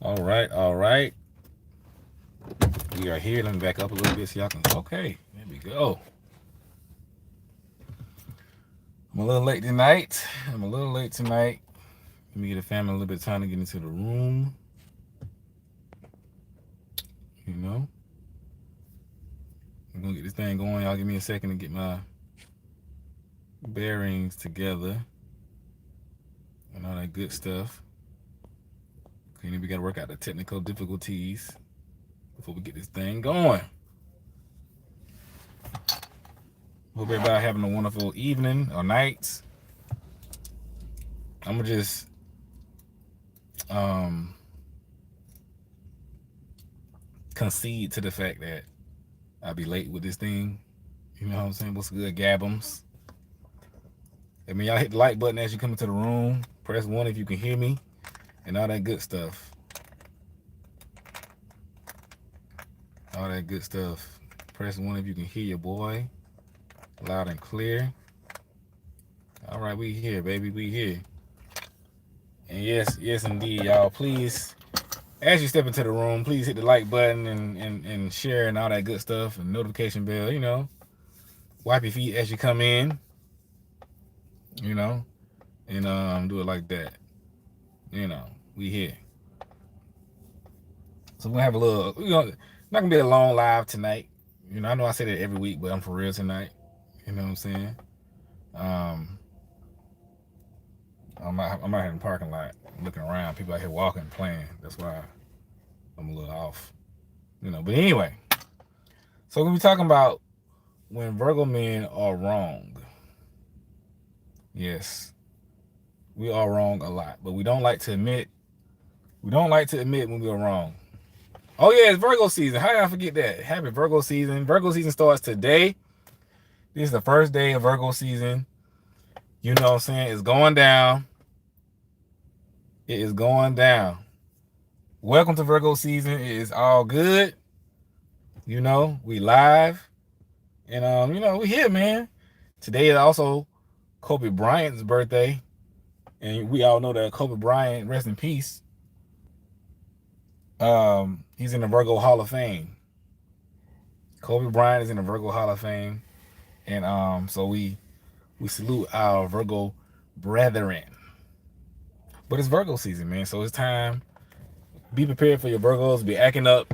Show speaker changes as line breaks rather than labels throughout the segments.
All right, all right. We are here. Let me back up a little bit so y'all can. Okay, there we go. I'm a little late tonight. Let me get the family a little bit of time to get into the room. You know, I'm gonna get this thing going. Y'all give me a second to get my bearings together and all that good stuff. Okay, we gotta work out the technical difficulties before we get this thing going. Hope everybody having a wonderful evening or night. I'm gonna just concede to the fact that I'll be late with this thing. You know what I'm saying? What's good, Gabums? I mean, y'all hit the like button as you come into the room. Press 1 if you can hear me, and all that good stuff. All that good stuff. Press 1 if you can hear your boy loud and clear. All right, we here, baby. We here. And yes, indeed, y'all. Please, as you step into the room, please hit the like button and share and all that good stuff and notification bell. You know, wipe your feet as you come in. You know, and do it like that. You know, we here. So we're gonna have a little. Not gonna be a long live tonight. You know, I know I say that every week, but I'm for real tonight. You know what I'm saying? I'm out here in the parking lot looking around. People out here walking, playing. That's why I'm a little off. You know, but anyway. So we'll be talking about when Virgo men are wrong. Yes, we are wrong a lot, but we don't like to admit. We don't like to admit when we are wrong. Oh yeah, it's Virgo season. How did I forget that? Happy Virgo season. Virgo season starts today. This is the first day of Virgo season. You know what I'm saying? It's going down. It is going down. Welcome to Virgo season. It is all good. You know, we live. And we here, man. Today is also Kobe Bryant's birthday. And we all know that Kobe Bryant, rest in peace. He's in the Virgo Hall of Fame. Kobe Bryant is in the Virgo Hall of Fame. And so we salute our Virgo brethren. But it's Virgo season, man. So it's time. Be prepared for your Virgos. Be acting up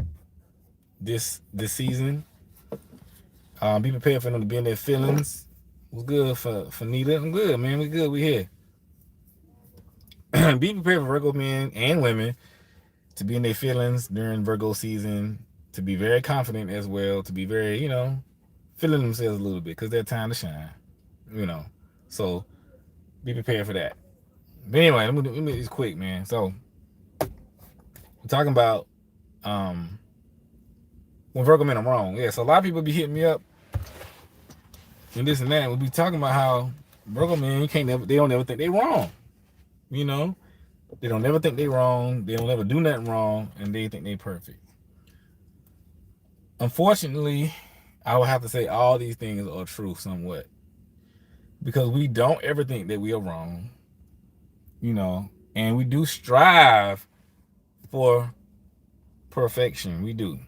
this season. Be prepared for them to be in their feelings. What's good for Nita? I'm good, man. We good. We here. Be prepared for Virgo men and women to be in their feelings during Virgo season. To be very confident as well. To be very, feeling themselves a little bit because they're time to shine. So be prepared for that. But anyway, let me do this quick, man. So we're talking about when Virgo men are wrong. Yeah, so a lot of people be hitting me up and this and that. We'll be talking about how Virgo men they don't ever think they wrong. They don't ever think they wrong. They don't ever do nothing wrong, and they think they perfect. Unfortunately, I would have to say all these things are true somewhat. Because we don't ever think that we are wrong. And we do strive for perfection. We do.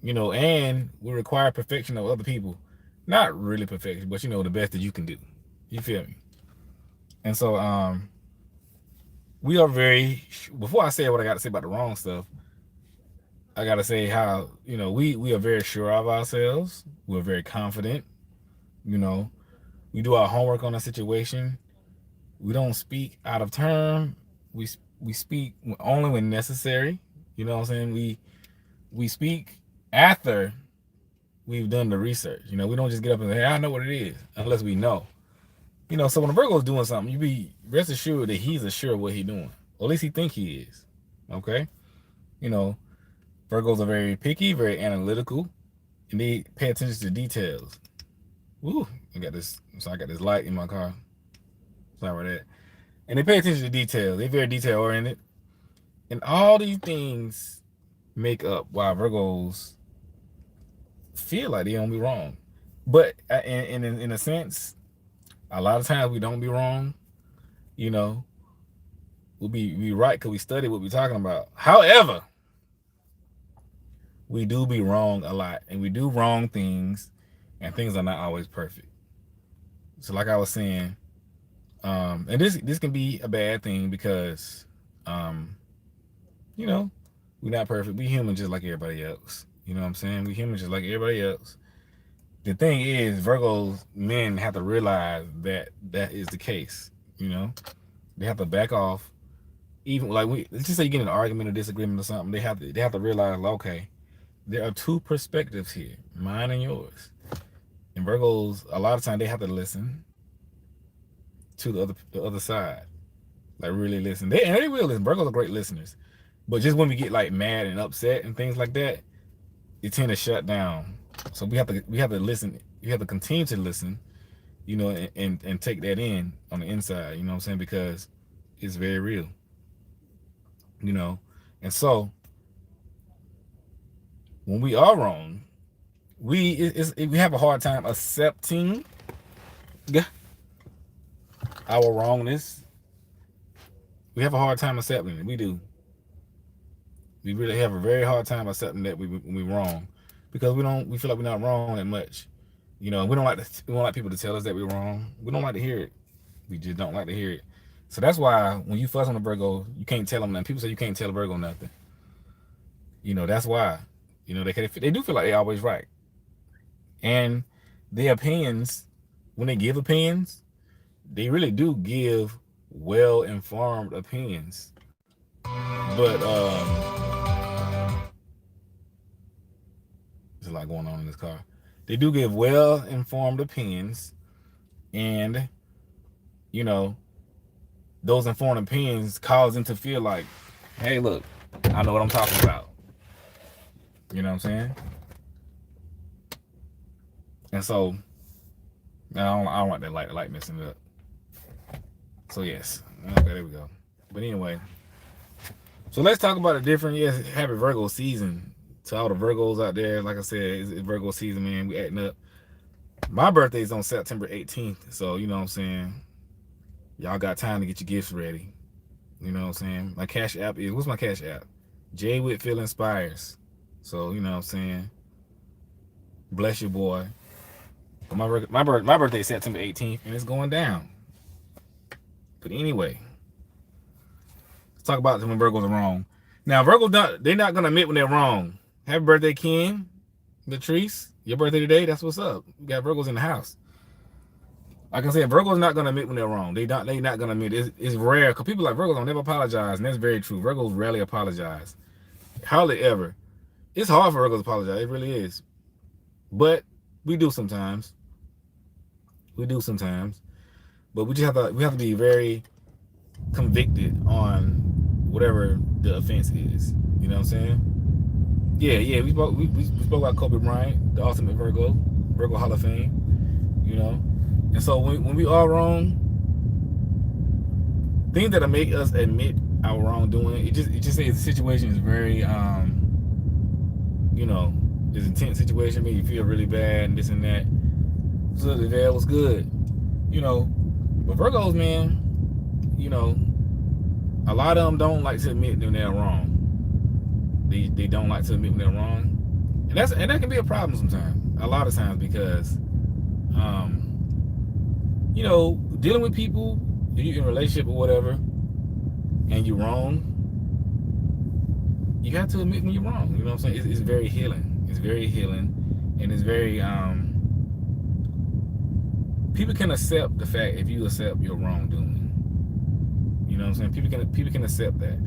And we require perfection of other people. Not really perfection, but the best that you can do. You feel me? And so we are very, before I say what I got to say about the wrong stuff, I got to say how, we are very sure of ourselves. We're very confident. We do our homework on a situation. We don't speak out of turn. We speak only when necessary. You know what I'm saying? We speak after we've done the research. We don't just get up and say, hey, I know what it is, unless we know. So when a Virgo's doing something, you be rest assured that he's assured what he's doing. Or at least he think he is. Okay? Virgos are very picky, very analytical, and they pay attention to details. Ooh, I got this light in my car. Sorry about that. And they pay attention to details. They're very detail oriented. And all these things make up why Virgos feel like they don't be wrong. But in a sense, a lot of times we don't be wrong. be right because we study what we're talking about. However, we do be wrong a lot, and we do wrong things, and things are not always perfect. So, like I was saying, and this can be a bad thing because, um, you know, we're not perfect. We human just like everybody else. You know what I'm saying? We human just like everybody else. The thing is, Virgos men have to realize that that is the case. You know, they have to back off. Even like let's just say you get in an argument or disagreement or something, they have to realize, okay, there are two perspectives here, mine and yours. And Virgos, a lot of times they have to listen to the other side, like really listen. They will listen. Virgos are great listeners, but just when we get like mad and upset and things like that, they tend to shut down. So we have to listen. You have to continue to listen, you know, and take that in on the inside. You know what I'm saying? Because it's very real. You know, and so when we are wrong, we have a hard time accepting our wrongness. We have a hard time accepting it. We do. We really have a very hard time accepting that we're wrong, because we feel like we're not wrong that much. You know, we don't like people to tell us that we're wrong. We don't like to hear it. We just don't like to hear it. So that's why when you fuss on a Virgo, you can't tell them nothing. People say you can't tell a Virgo nothing. You know, that's why. You know, they do feel like they're always right. And their opinions, when they give opinions, they really do give well-informed opinions. But there's a lot going on in this car. They do give well-informed opinions, and you know, those informed opinions cause them to feel like, hey, look, I know what I'm talking about. You know what I'm saying? And so I don't like that light messing it up. So yes, okay, there we go. But anyway, so let's talk about a different, happy Virgo season to all the Virgos out there. Like I said, it's Virgo season, man. We acting up. My birthday is on September 18th, so you know what I'm saying. Y'all got time to get your gifts ready. You know what I'm saying. My Cash App is, what's my Cash App? JWhitfieldInspires. So you know what I'm saying. Bless your boy. But my birthday is September 18th, and it's going down. But anyway, let's talk about when Virgos are wrong. Now, Virgos, they're not going to admit when they're wrong. Happy birthday, Ken. Latrice, your birthday today. That's what's up. We got Virgos in the house. Like I said, Virgos not going to admit when they're wrong. They not going to admit. It's rare, because people like Virgos don't never apologize, and that's very true. Virgos rarely apologize. Hardly ever. It's hard for Virgos to apologize. It really is. But we do sometimes. But we have to be very convicted on whatever the offense is. You know what I'm saying? Yeah. We spoke about Kobe Bryant, the ultimate Virgo Hall of Fame. You know, and so when we are wrong, things that'll make us admit our wrongdoing, it just says the situation is very you know, it's an intense situation, make you feel really bad and this and that. So that was good. You know, but Virgos, man, you know, a lot of them don't like to admit when they're wrong. They don't like to admit when they're wrong, and that can be a problem sometimes. A lot of times, because you know, dealing with people, if you're in a relationship or whatever, and you're wrong, you have to admit when you're wrong. You know what I'm saying? It's very healing. It's very healing, and it's very people can accept the fact if you accept your wrongdoing. You know what I'm saying? People can accept that.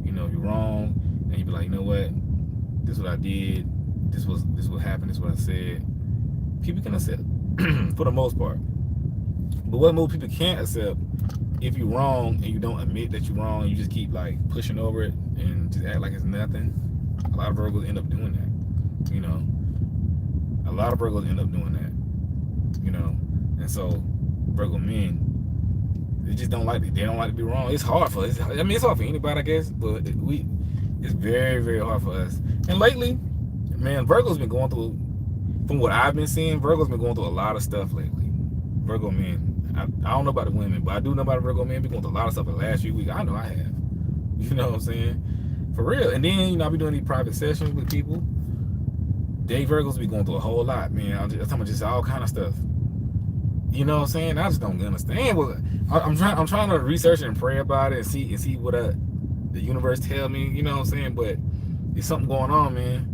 You know, you're wrong, and you be like, you know what? This is what I did. This was what happened. This is what I said. People can accept for the most part. But what most people can't accept, if you're wrong and you don't admit that you're wrong, and you just keep like pushing over it and just act like it's nothing. A lot of Virgos end up doing that. You know, a lot of Virgos end up doing that. You know, and so Virgo men, they just don't like it. They don't like to be wrong. It's hard for us. I mean, it's hard for anybody, I guess, but it's very, very hard for us. And lately, man, Virgo's been going through, from what I've been seeing, Virgo's been going through a lot of stuff lately. Virgo men, I don't know about the women, but I do know about the Virgo men. Been going through a lot of stuff in the last few weeks. I know I have. You know what I'm saying? For real. And then, I be doing these private sessions with people. They Virgos be going through a whole lot, man. I'm talking about just all kind of stuff. You know what I'm saying? I just don't understand. I'm trying to research and pray about it and see what the universe tell me. You know what I'm saying? But it's something going on, man.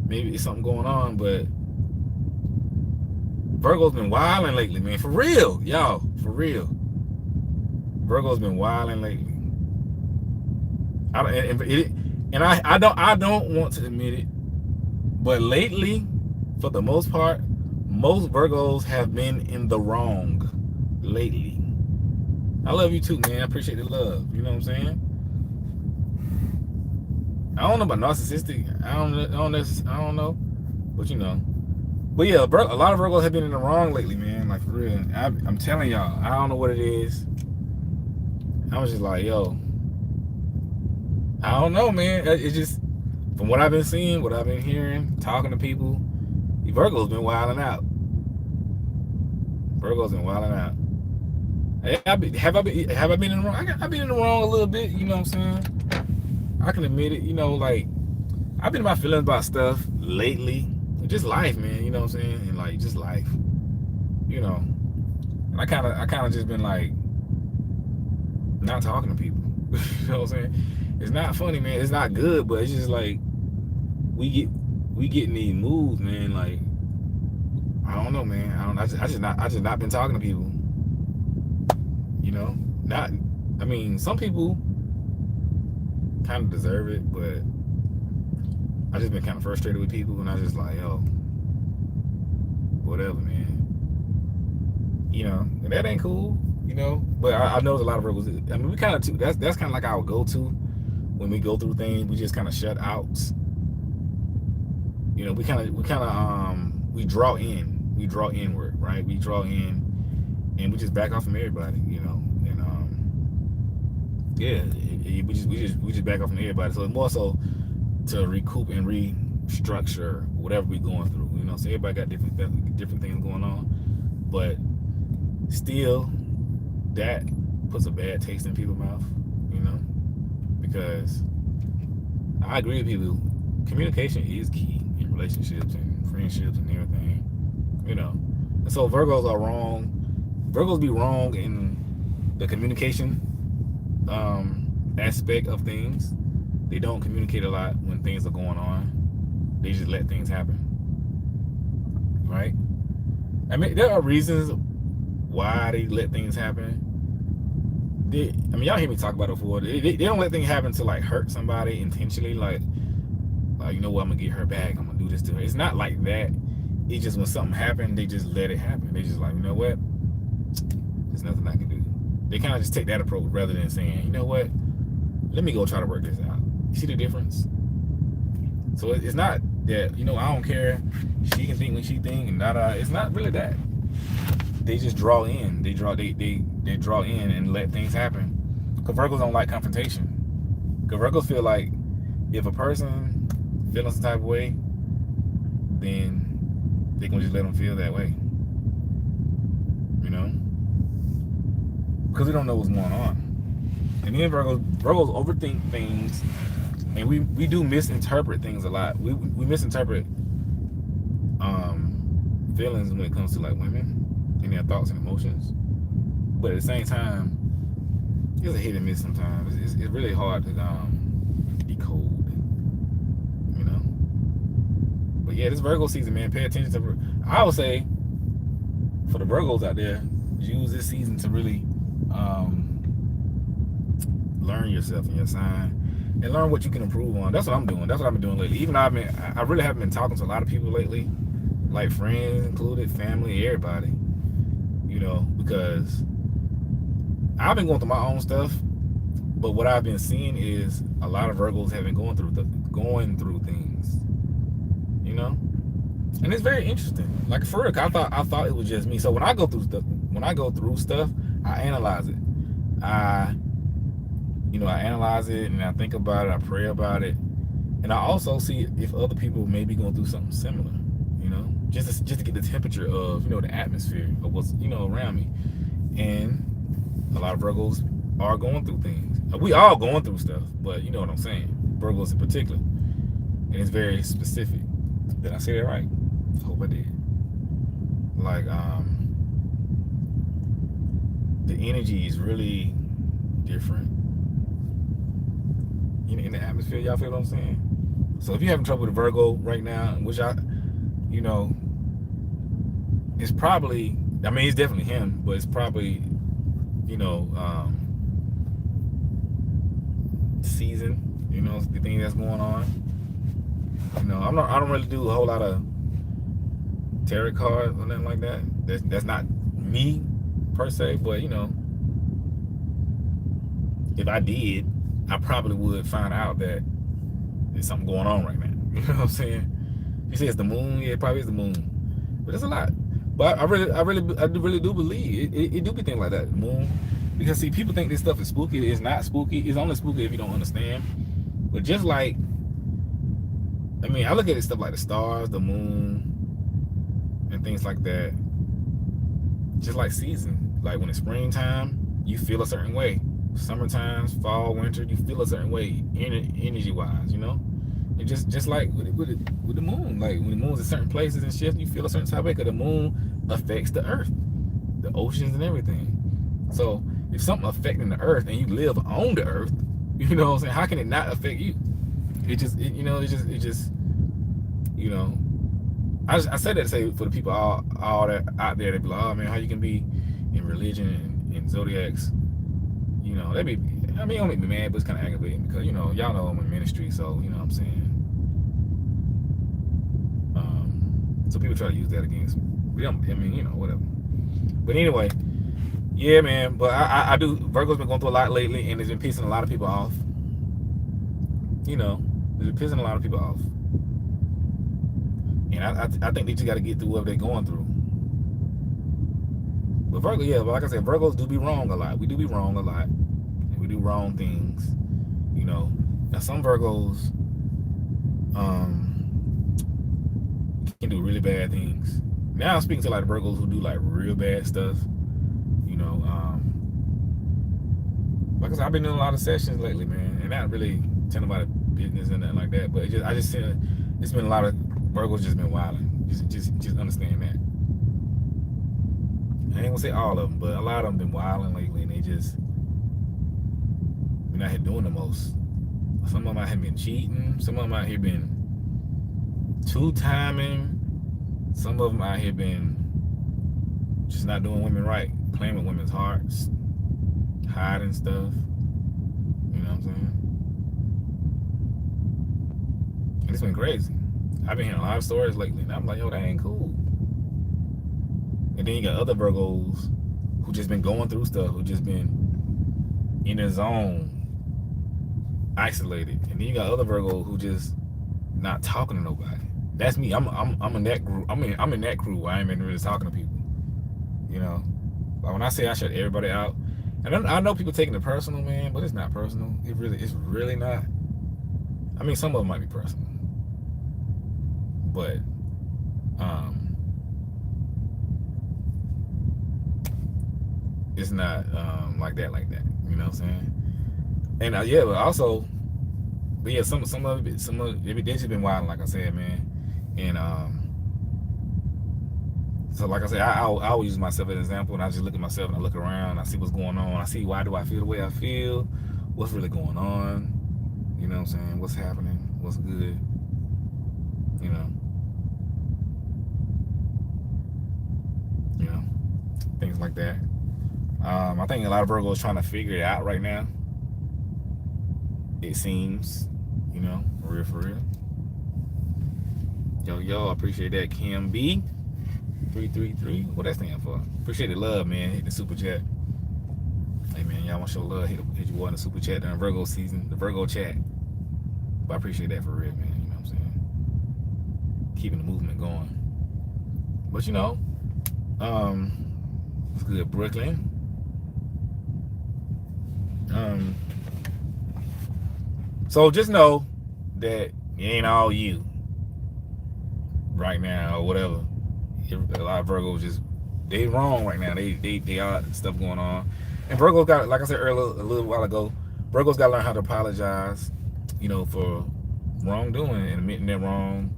Maybe it's something going on, but Virgo's been wilding lately, man. For real, y'all. For real. Virgo's been wilding lately. I don't want to admit it, but lately, for the most part, most Virgos have been in the wrong lately. I love you too, man. I appreciate the love. You know what I'm saying? I don't know about narcissistic. I don't know, but But yeah, a lot of Virgos have been in the wrong lately, man. Like for real. I'm telling y'all, I don't know what it is. I was just like, yo, I don't know, man. It's just from what I've been seeing, what I've been hearing, talking to people, Virgo's been wilding out. Virgo's been wilding out. Have I been in the wrong? I've been in the wrong a little bit. You know what I'm saying? I can admit it. Like I've been in my feelings about stuff lately. Just life, man. You know what I'm saying? And like just life. And I kind of just been like not talking to people. You know what I'm saying? It's not funny, man. It's not good, but it's just like we get in these moods, man. Like I don't know, man. I just not been talking to people. Some people kind of deserve it, but I just been kind of frustrated with people, and I just like, yo, whatever, man. And that ain't cool, But I know there's a lot of Virgos. We kind of that's kind of like our go-to when we go through things. We just kind of shut out. We draw inward, right? We draw in, and we just back off from everybody, we just back off from everybody. So it's more so to recoup and restructure whatever we're going through. So everybody got different things going on, but still, that puts a bad taste in people's mouth. Because I agree with people. Communication is key in relationships and friendships and everything. And so Virgos are wrong. Virgos be wrong in the communication aspect of things. They don't communicate a lot when things are going on. They just let things happen. Right? There are reasons why they let things happen. Y'all hear me talk about it before. They don't let things happen to like hurt somebody intentionally. Like you know what, I'm gonna get her back. I'm gonna do this to her. It's not like that. It's just when something happened, they just let it happen. They just like, you know what? There's nothing I can do. They kind of just take that approach rather than saying, you know what? Let me go try to work this out. You see the difference? So it's not that, I don't care. She can think when she think and it's not really that. They just draw in. They draw in and let things happen. Because Virgos don't like confrontation. Because Virgos feel like if a person feeling some type of way, then they can just let them feel that way. Because we don't know what's going on. And then Virgos overthink things, and we do misinterpret things a lot. We misinterpret feelings when it comes to like women and their thoughts and emotions. But at the same time, it's a hit and miss sometimes. It's really hard to decode. But yeah, this Virgo season, man, pay attention to. I would say for the Virgos out there, use this season to really learn yourself and your sign and learn what you can improve on. That's what I'm doing. That's what I've been doing lately. Even though I really haven't been talking to a lot of people lately, like friends included, family, everybody. Because I've been going through my own stuff, but what I've been seeing is a lot of Virgos have been going through things. And it's very interesting. Like for real, I thought it was just me. So when I go through stuff, I analyze it. I analyze it and I think about it. I pray about it, and I also see if other people may be going through something similar. just to get the temperature of, the atmosphere of what's, around me. And a lot of Virgos are going through things. We all going through stuff, but you know what I'm saying. Virgos in particular, and it's very specific. Did I say that right? I hope I did. Like, the energy is really different, in the atmosphere. Y'all feel what I'm saying? So if you're having trouble with a Virgo right now, which you know, it's probably, it's definitely him, but it's probably, season, the thing that's going on. I don't really do a whole lot of tarot cards or nothing like that. That's not me per se, but if I did, I probably would find out that there's something going on right now. You know what I'm saying? You say it's the moon, yeah, it probably is the moon, but it's a lot. But I really do believe it do be things like that, the moon, because see, people think this stuff is spooky. It's not spooky. It's only spooky if you don't understand. But just like, I look at it stuff like the stars, the moon, and things like that. Just like season, like when it's springtime, you feel a certain way. Summertime, fall, winter, you feel a certain way, energy wise, And just like with the moon, like when the moon's in certain places and shit, you feel a certain type of way, because the moon affects the earth, the oceans and everything. So if something affecting the earth and you live on the earth, you know what I'm saying, how can it not affect you? I said that to say for the people all that out there that be like, oh man, how you can be in religion and zodiacs, they be, it don't make me mad, but it's kind of aggravating because y'all know I'm in ministry, so you know what I'm saying. So people try to use that against me. Whatever. But anyway, yeah, man. But I do. Virgo's been going through a lot lately, and it's been pissing a lot of people off. It's been pissing a lot of people off. And I think they just got to get through what they're going through. But Virgo, yeah, but like I said, Virgos do be wrong a lot. We do be wrong a lot. And we do wrong things. Now some Virgos can do really bad things. Now I'm speaking to like the Virgos who do like real bad stuff. Like I said, I've been doing a lot of sessions lately, man, and not really telling about business and nothing like that. But I just see it's been a lot of Virgos just been wilding. Just understand that. I ain't gonna say all of them, but a lot of them been wilding lately, and they just been out here doing the most. Some of them out here been cheating. Some of them out here been two-timing. Some of them out here been just not doing women right, playing with women's hearts, hiding stuff. You know what I'm saying? And it's been crazy. I've been hearing a lot of stories lately, and I'm like, yo, that ain't cool. And then you got other Virgos who just been going through stuff, who just been in their zone, isolated. And then you got other Virgos who just not talking to nobody. That's me. I'm in that group. I'm in that crew where I ain't been really talking to people. But when I say I shut everybody out, and I know people taking it personal, man, but it's not personal. It's really not. Some of them might be personal, but it's not like that. You know what I'm saying? And yeah, but also, some of it, they just been wild, like I said, man. And so like I said, I always use myself as an example, and I just look at myself and I look around, I see what's going on, I see why do I feel the way I feel, what's really going on, you know what I'm saying, what's happening, what's good, things like that. I think a lot of Virgos trying to figure it out right now. It seems, for real. Yo, I appreciate that. Kim B 333. What that stand for? Appreciate the love, man. Hit the super chat. Hey man, y'all want to show love? Hit you in the super chat during Virgo season, the Virgo chat. But I appreciate that for real, man. You know what I'm saying? Keeping the movement going. But it's good, Brooklyn. So just know that it ain't all you. right now or whatever. A lot of Virgos just they wrong right now. They got stuff going on, and Virgos got, like I said earlier a little while ago, Virgos got to learn how to apologize, for wrongdoing and admitting they're wrong.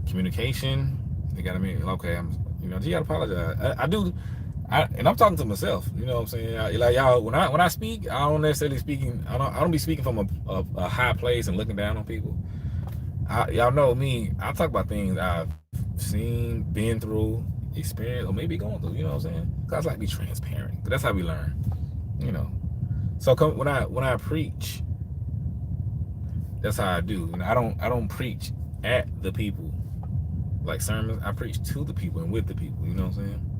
Communication, they got to admit, okay, you got to apologize. I do. And I'm talking to myself. You know what I'm saying? Like y'all, when I speak, I don't necessarily speaking. I don't be speaking from a high place and looking down on people. Y'all know me. I talk about things I've seen, been through, experienced, or maybe going through. You know what I'm saying? Cause I like to be transparent. But that's how we learn. You know. So when I preach, that's how I do. And I don't preach at the people like sermons. I preach to the people and with the people. You know what I'm saying?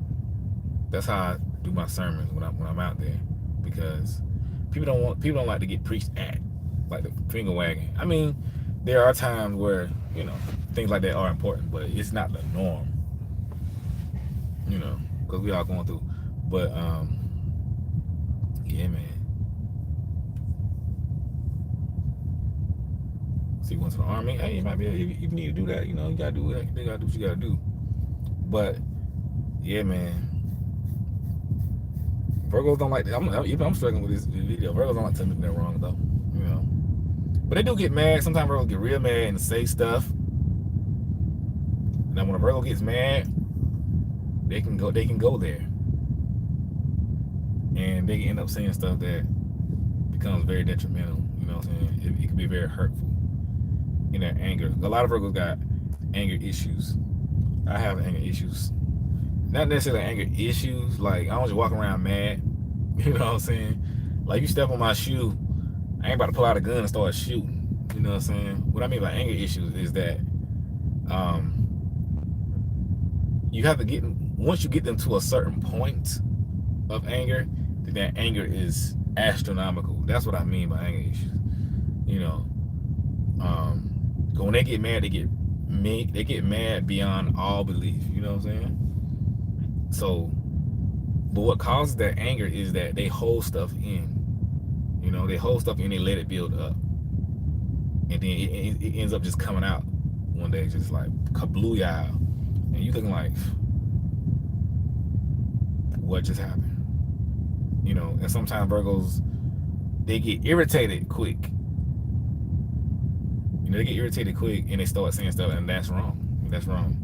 That's how I do my sermons when I'm out there, because people don't like to get preached at, like the finger wagging. I mean, there are times where things like that are important, but it's not the norm. Because we all going through. But yeah, man. So you went to the army. Hey, you might be. If you need to do that, you gotta do that. You gotta do what you gotta do. But yeah, man. Virgos don't like that. I'm struggling with this video. Virgos don't like telling me they're wrong though. But they do get mad. Sometimes Virgos get real mad and say stuff. Now when a Virgo gets mad, they can go there. And they can end up saying stuff that becomes very detrimental. You know what I'm saying? It can be very hurtful in their anger. A lot of Virgos got anger issues. I have anger issues. Not necessarily anger issues. Like, I don't just walk around mad. You know what I'm saying? Like, you step on my shoe, I ain't about to pull out a gun and start shooting. You know what I'm saying? What I mean by anger issues is that you have to once you get them to a certain point of anger, then that anger is astronomical. That's what I mean by anger issues. When they get mad, they get mad beyond all belief. You know what I'm saying? So, but what causes that anger is that they hold stuff in. They hold stuff in, they let it build up, and then it ends up just coming out one day, just like kablooyah, and you looking like, what just happened? And sometimes Virgos, they get irritated quick. They get irritated quick and they start saying stuff, and that's wrong. That's wrong.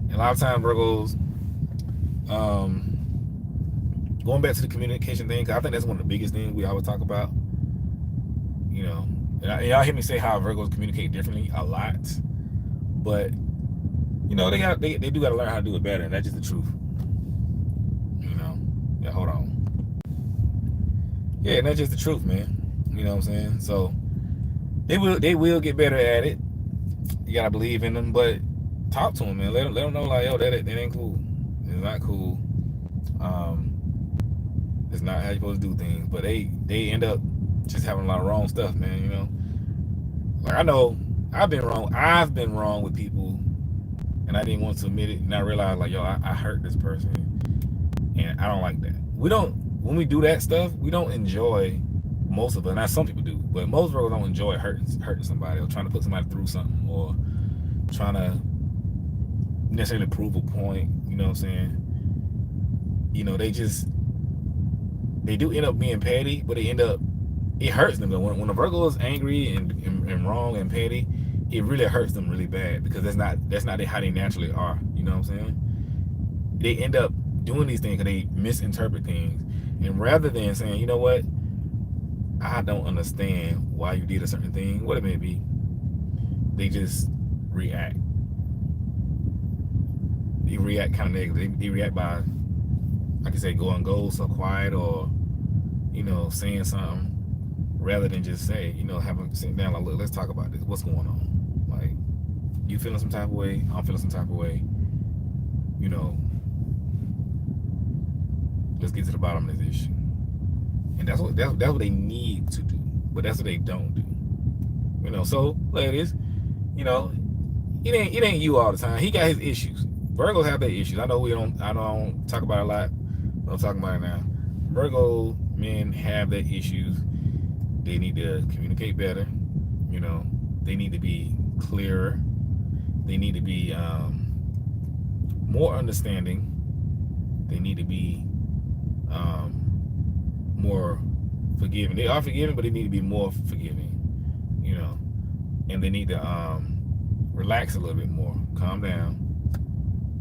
And a lot of times Virgos, going back to the communication thing, cause I think that's one of the biggest things we always talk about. And y'all hear me say how Virgos communicate differently a lot, but they do got to learn how to do it better, and that's just the truth. Yeah, hold on. Yeah, and that's just the truth, man. You know what I'm saying? So they will get better at it. You gotta believe in them, but talk to them, man. Let them know, like, yo, that ain't cool. It's not cool. It's not how you're supposed to do things. But they end up just having a lot of wrong stuff, man. Like, I know I've been wrong with people, and I didn't want to admit it, and I realized, like, yo, I hurt this person, and I don't like that. When we do that stuff, we don't enjoy, most of it. Now some people do, but most Virgos don't enjoy hurting somebody, or trying to put somebody through something, or trying to necessarily prove a point. You know what I'm saying? They do end up being petty, but it hurts them though. When a Virgo is angry and wrong and petty, it really hurts them really bad, because that's not how they naturally are. You know what I'm saying? They end up doing these things because they misinterpret things, and rather than saying, you know what, I don't understand why you did a certain thing, what it may be, they just react. They react kind of negative. They react by, like I say, going ghost or quiet, or saying something, rather than just say, having sit down, like, look, let's talk about this. What's going on? Like, you feeling some type of way? I'm feeling some type of way. Let's get to the bottom of this issue. And that's what they need to do, but that's what they don't do. So like it is, it ain't you all the time. He got his issues. Virgos have their issues. I don't talk about it a lot, but I'm talking about it now. Virgo men have their issues. They need to communicate better. They need to be clearer. They need to be more understanding. They need to be more forgiving. They are forgiving, but they need to be more forgiving, you know. And they need to relax a little bit more, calm down.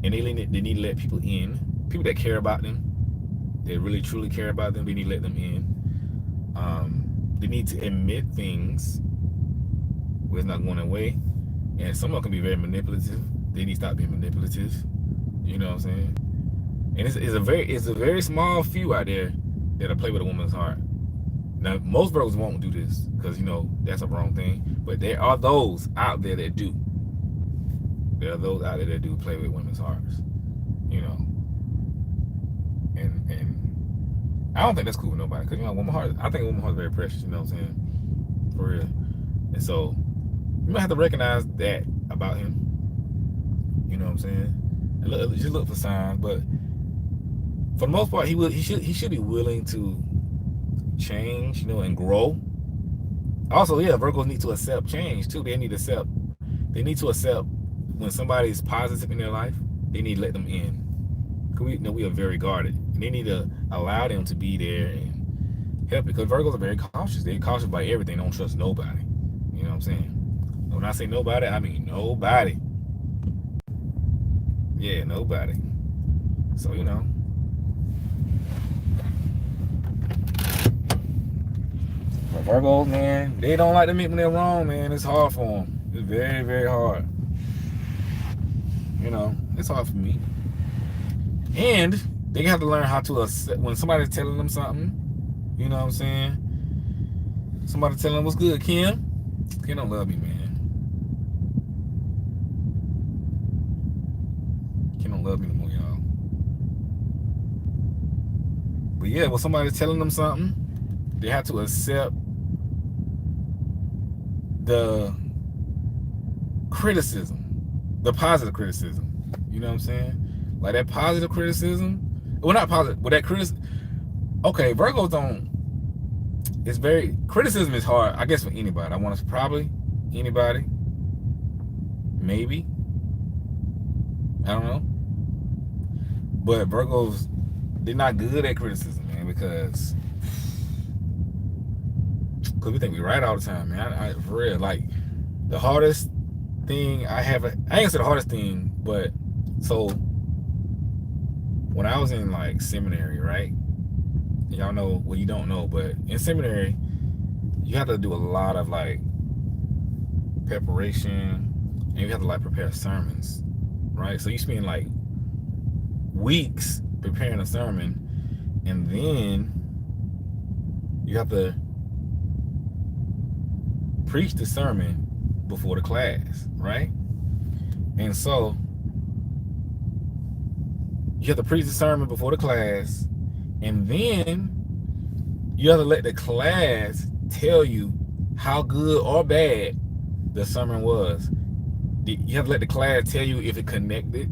And they need to let people in, people that care about them, that really truly care about them. They need to let them in. They need to admit things where it's not going away. And some of them can be very manipulative. They need to stop being manipulative. You know what I'm saying? And it's a very small few out there that'll play with a woman's heart. Now, most Virgos won't do this because, you know, that's a wrong thing. But there are those out there that do. There are those out there that do play with women's hearts. You know. And I don't think that's cool with nobody. Because, you know, I think a woman's heart is very precious. You know what I'm saying? For real. And so, you might have to recognize that about him. You know what I'm saying? And just look for signs. But for the most part, he should be willing to change, you know, and grow. Also, yeah, Virgos need to accept change too. They need to accept when somebody is positive in their life. They need to let them in. Cause we are very guarded. And they need to allow them to be there and help, because Virgos are very cautious. They're cautious about everything. They don't trust nobody. You know what I'm saying? When I say nobody, I mean nobody. Yeah, nobody. So, you know. But Virgos, man, they don't like to admit when they're wrong, man. It's hard for them. It's very, very hard. You know, it's hard for me. And they have to learn how to accept when somebody's telling them something. You know what I'm saying? Somebody telling them what's good, Kim. Kim don't love me, man. Kim don't love me no more, y'all. But yeah, when somebody's telling them something, they have to accept the criticism, the positive criticism. You know what I'm saying? Like that positive criticism. Well, not positive, but that criticism. Okay, Virgos don't. It's very criticism is hard, I guess, for anybody. I want to probably anybody, maybe. I don't know. But Virgos, they're not good at criticism, man, because we think we're right all the time, man. I for real, like the hardest thing I ain't gonna say the hardest thing, but so when I was in like seminary, right? Y'all know, well, you don't know, but in seminary, you have to do a lot of like preparation, and you have to like prepare sermons, right? So you spend like weeks preparing a sermon, and then you have to preach the sermon before the class, right? And so you have to preach the sermon before the class, and then you have to let the class tell you how good or bad the sermon was. You have to let the class tell you if it connected.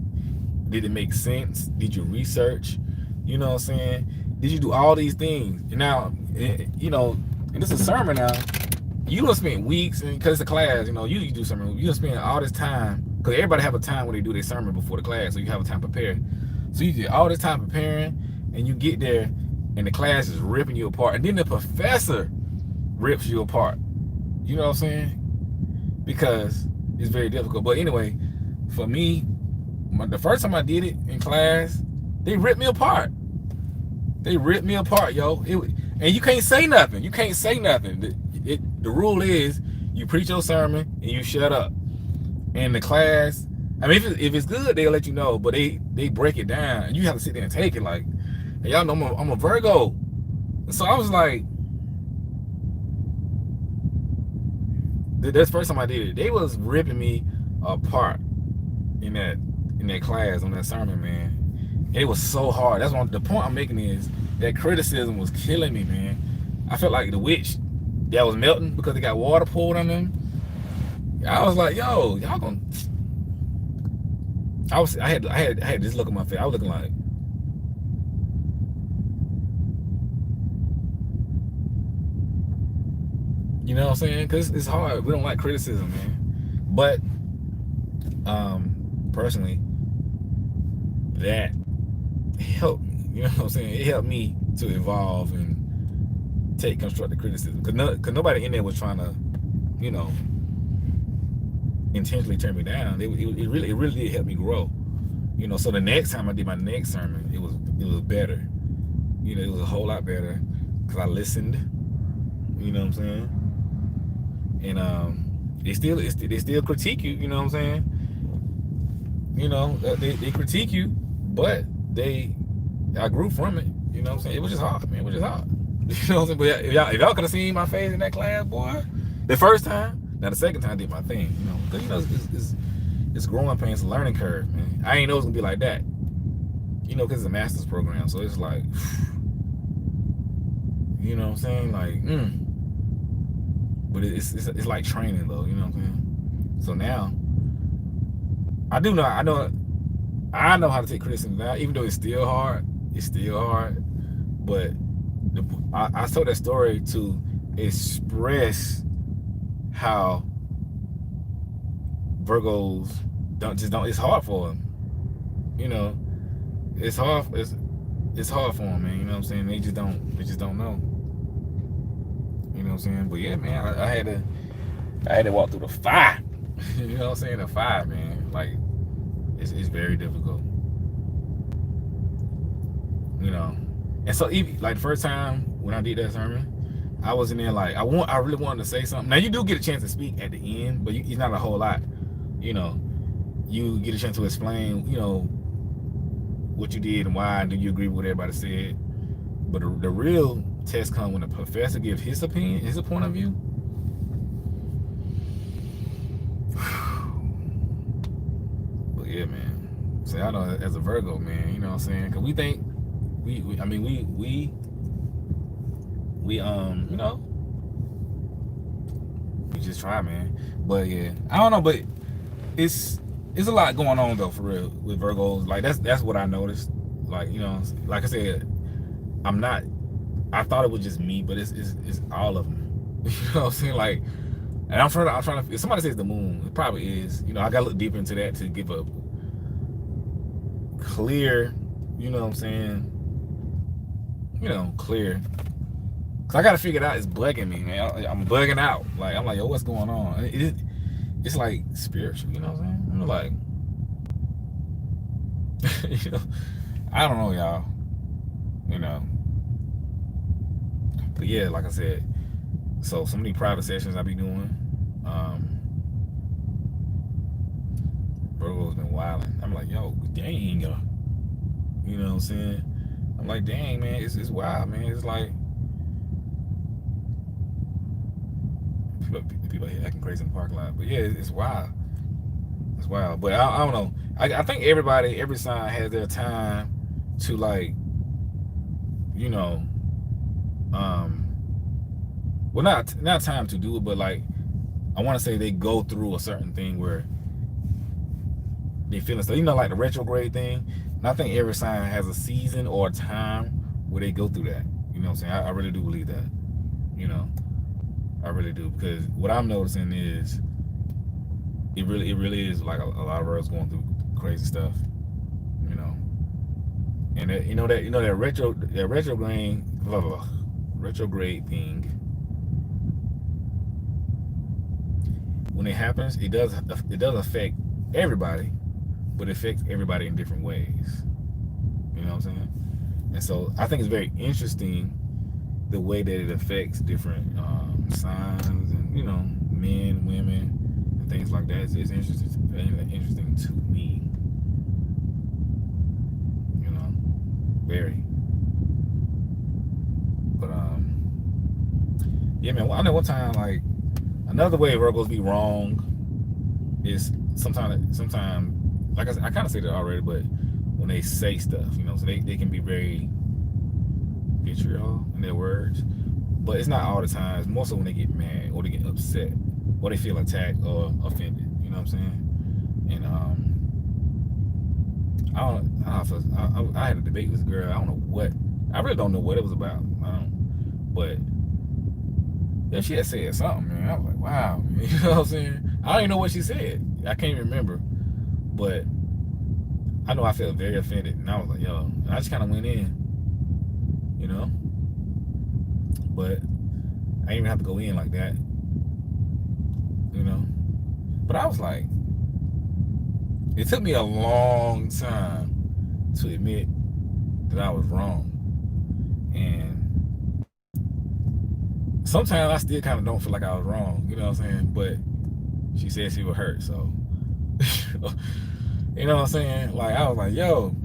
Did it make sense? Did you research? You know what I'm saying? Did you do all these things? And now, you know, and this is a sermon now. You don't spend weeks, and because it's a class, you know, you do something. You don't spend all this time, because everybody have a time when they do their sermon before the class, so you have a time prepared. So you get all this time preparing, and you get there, and the class is ripping you apart, and then the professor rips you apart. You know what I'm saying? Because it's very difficult. But anyway, for me, the first time I did it in class, they ripped me apart. They ripped me apart, yo. And you can't say nothing. You can't say nothing. The rule is you preach your sermon and you shut up. And the class, I mean, if it's good, they'll let you know. But they break it down, and you have to sit there and take it. Like, and y'all know I'm a Virgo, so I was like, that's the first time I did it. They was ripping me apart in that class on that sermon, man. It was so hard. That's the point I'm making is that criticism was killing me, man. I felt like the witch that was melting because they got water poured on them. I was like, yo, y'all gonna. I had this look on my face. I was looking like, you know what I'm saying? Because it's hard. We don't like criticism, man. But Personally, that helped me. You know what I'm saying? It helped me to evolve and take constructive criticism. Cause nobody in there was trying to, you know, intentionally turn me down. It really did help me grow. You know, so the next time I did my next sermon, it was better. You know, it was a whole lot better because I listened. You know what I'm saying? And they still critique you. You know what I'm saying? You know, they critique you, but I grew from it. You know what I'm saying? It was just hard, man. It was just hard. You know what I'm saying? But if y'all could have seen my face in that class, boy, the first time, now the second time I did my thing. You know, because you know it's growing pains, it's a learning curve, man. I ain't know it was gonna be like that. You know, because it's a master's program, so it's like, you know what I'm saying? Like, but it's like training though. You know what I'm saying? So now I know how to take criticism now, even though it's still hard. It's still hard, but I told that story to express how Virgos don't. It's hard for them. You know, it's hard. It's hard for them, man. You know what I'm saying? They just don't know. You know what I'm saying? But yeah, man, I had to walk through the fire. You know what I'm saying? The fire, man. Like it's very difficult. You know, and so even like the first time when I did that sermon, I was in there like I really wanted to say something. Now you do get a chance to speak at the end, but it's not a whole lot. You know, you get a chance to explain, you know, what you did and why, and do you agree with what everybody said. But the real test comes when the professor gives his opinion, his point of view. But yeah, man. So I know as a Virgo, man, you know what I'm saying? Because we think we you know, we just try, man. But yeah, I don't know, but it's a lot going on though, for real, with Virgos. Like that's what I noticed. Like, you know, like I said, I thought it was just me, but it's all of them. You know what I'm saying? Like, and I'm trying to. If somebody says the moon, it probably is. You know, I gotta look deeper into that to give a clear. You know what I'm saying? You know, clear. Cause I gotta figure it out. It's bugging me, man. I'm bugging out. Like I'm like, yo, what's going on? It's like spiritual. You know what I'm saying? I'm like, you know, I don't know, y'all. You know. But yeah, like I said, so many private sessions I be doing. Virgo's been wilding. I'm like, yo, dang, you know what I'm saying? I'm like, dang, man, it's wild, man. It's like people here acting crazy in the parking lot. But yeah, it's wild. It's wild. But I don't know. I think every sign has their time to, like, you know, well, not time to do it, but like I want to say they go through a certain thing where they feel stuff. You know, like the retrograde thing. And I think every sign has a season or a time where they go through that. You know what I'm saying? I really do believe that. You know, I really do, because what I'm noticing is it really is like a lot of girls going through crazy stuff. You know, and that retrograde thing. When it happens, it does affect everybody, but it affects everybody in different ways. You know what I'm saying? And so I think it's very interesting the way that it affects different signs and, you know, men, women, and things like that. It's interesting to me. You know, very. But yeah, man. Well, I know one time, like, another way Virgos be wrong is sometimes, like I kind of said it already, but when they say stuff, you know, so they can be very vitriol in their words, but it's not all the time. It's more so when they get mad or they get upset or they feel attacked or offended. You know what I'm saying? And I had a debate with this girl. I don't know what. I really don't know what it was about. But yeah, she had said something, man. I was like, wow. You know what I'm saying? I don't even know what she said. I can't even remember. But I know I felt very offended, and I was like, yo, and I just kind of went in, you know. But I didn't even have to go in like that, you know. But I was like, it took me a long time to admit that I was wrong. And sometimes I still kind of don't feel like I was wrong, you know what I'm saying? But she said she was hurt, so you know what I'm saying? Like, I was like, yo,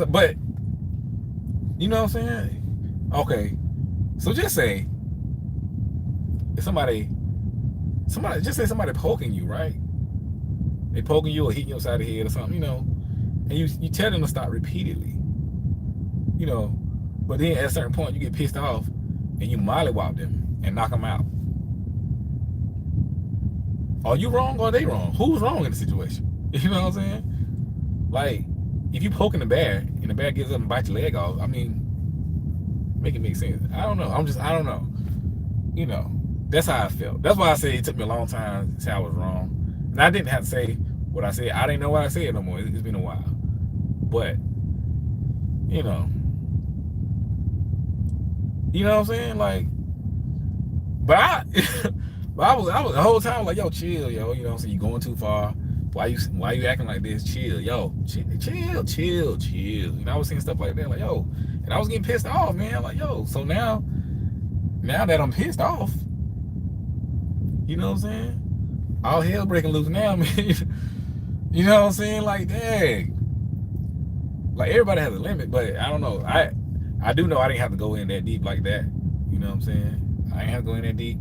but you know what I'm saying? Okay, so just say if somebody just say somebody poking you, right? They poking you or hitting you upside the head or something, you know, and you tell them to stop repeatedly, you know, but then at a certain point you get pissed off and you mollywop them and knock them out. Are you wrong or are they wrong? Who's wrong in the situation? You know what I'm saying? Like, if you poking the bear and the bear gets up and bites your leg off, I mean, make it make sense. I don't know. I don't know. You know, that's how I felt. That's why I say it took me a long time to say I was wrong. And I didn't have to say what I said. I didn't know what I said no more. It's been a while. But, you know what I'm saying? Like, but I was the whole time like, yo, chill, yo. You know what I'm saying? You going too far. Why you acting like this? Chill, yo. Chill. You know, I was saying stuff like that, like, yo. And I was getting pissed off, man. Like, yo, so now that I'm pissed off, you know what I'm saying? All hell breaking loose now, man. You know what I'm saying? Like, dang. Like, everybody has a limit, but I don't know. I do know I didn't have to go in that deep like that. You know what I'm saying? I ain't have to go in that deep.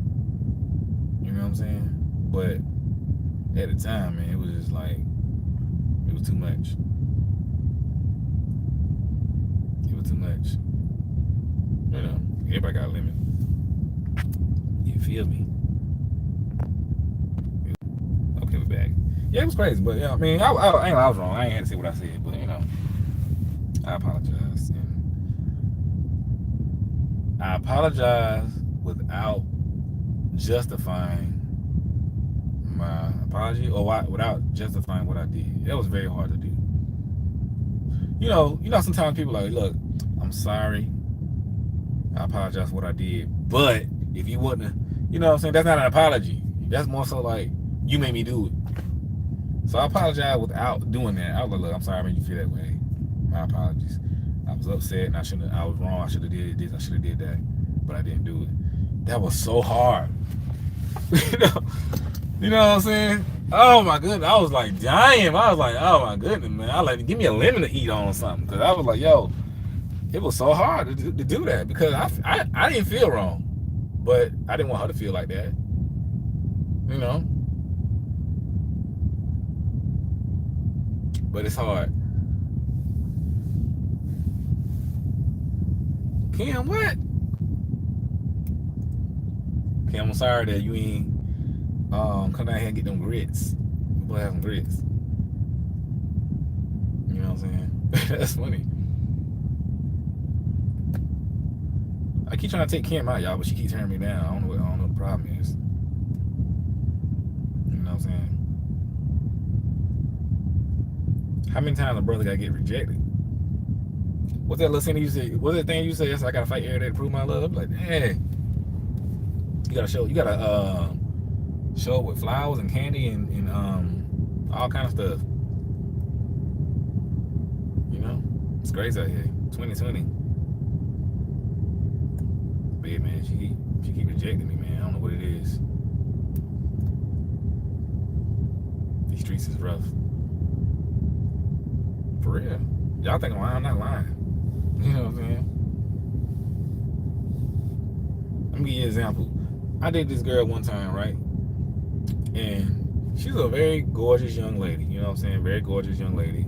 You know what I'm saying? But at the time, man, it was just like, it was too much. It was too much. You know, everybody got a limit. You feel me? Okay, we're back. Yeah, it was crazy, but yeah, I mean, I was wrong. I ain't had to say what I said, but you know, I apologize. And I apologize without justifying my apology or without justifying what I did. That was very hard to do. You know, sometimes people are like, look, I'm sorry. I apologize for what I did. But if you wouldn't, you know what I'm saying? That's not an apology. That's more so like, you made me do it. So I apologize without doing that. I was like, look, I'm sorry I made you feel that way. My apologies. I was upset and I was wrong. I should have did this. I should have did that. But I didn't do it. That was so hard. You know what I'm saying? Oh my goodness. I was like dying. I was like, oh my goodness, man. I like, give me a lemon to eat on or something. Because I was like, yo, it was so hard to do that. Because I didn't feel wrong. But I didn't want her to feel like that. You know? But it's hard. Kim, what? Kim, I'm sorry that you ain't come down here and get them grits. We'll have some grits. You know what I'm saying? That's funny. I keep trying to take Kim out, y'all, but she keeps turning me down. I don't know what the problem is. You know what I'm saying? How many times a brother gotta get rejected? What's that little thing you say? What's that thing you say? I gotta fight every day to prove my love. I'm like, hey, you gotta show with flowers and candy and all kind of stuff. You know, it's crazy out here. 2020. But yeah, man, she keep rejecting me, man. I don't know what it is. These streets is rough. For real. Y'all think I'm lying? I'm not lying. You know what I'm saying? Let me give you an example. I dated this girl one time, right? And she's a very gorgeous young lady. You know what I'm saying? Very gorgeous young lady.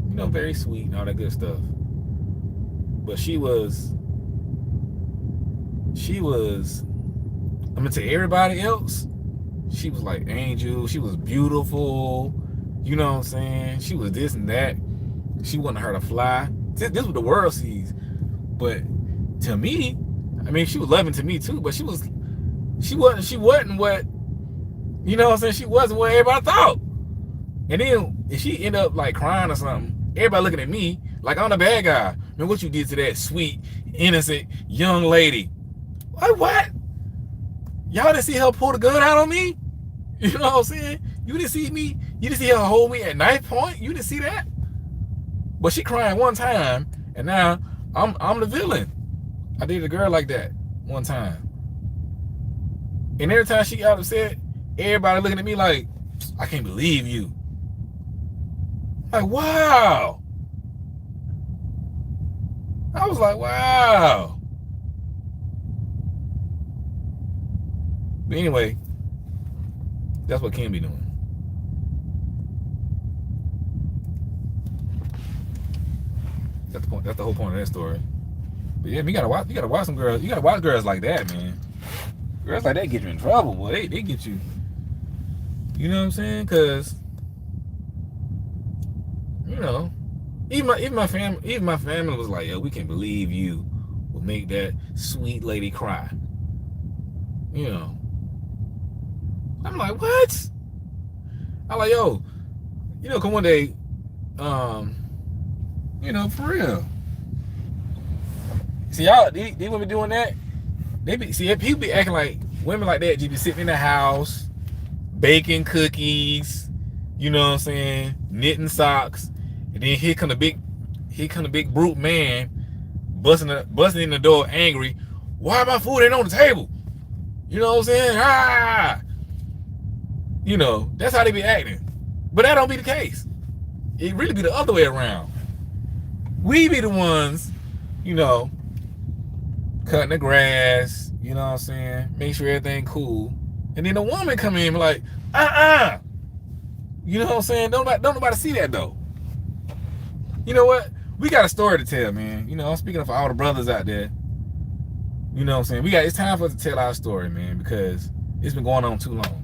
You know, very sweet and all that good stuff. But she was, I mean, to everybody else, she was like angel. She was beautiful. You know what I'm saying? She was this and that. She wanted her to fly. This is what the world sees. But to me, I mean, she was loving to me too, but she wasn't what, you know what I'm saying? She wasn't what everybody thought. And then if she end up like crying or something, everybody looking at me like I'm the bad guy. Man, what you did to that sweet, innocent young lady? What? Y'all didn't see her pull the gun out on me? You know what I'm saying? You didn't see me. You didn't see her hold me at knife point. You didn't see that. But she crying one time, and now I'm the villain. I did a girl like that one time, and every time she got upset, everybody looking at me like, I can't believe you. Like, wow. I was like, wow. But anyway, that's what Kim be doing. That's the point. That's the whole point of that story. But yeah, you gotta watch some girls. You gotta watch girls like that, man. Girls like that get you in trouble, boy. They get you. You know what I'm saying? Cause you know, even my family was like, yo, we can't believe you will make that sweet lady cry. You know. I'm like, what? I'm like, yo, you know, come one day, you know, for real. See, y'all, they women be doing that. People be acting like women like that just be sitting in the house, baking cookies, you know what I'm saying, knitting socks, and then here come the big brute man busting in the door angry. Why my food ain't on the table? You know what I'm saying? Ah! You know, that's how they be acting. But that don't be the case. It really be the other way around. We be the ones, you know, cutting the grass, you know what I'm saying? Make sure everything cool. And then the woman come in and be like, You know what I'm saying? Don't nobody see that though. You know what? We got a story to tell, man. You know, I'm speaking for all the brothers out there. You know what I'm saying? It's time for us to tell our story, man, because it's been going on too long.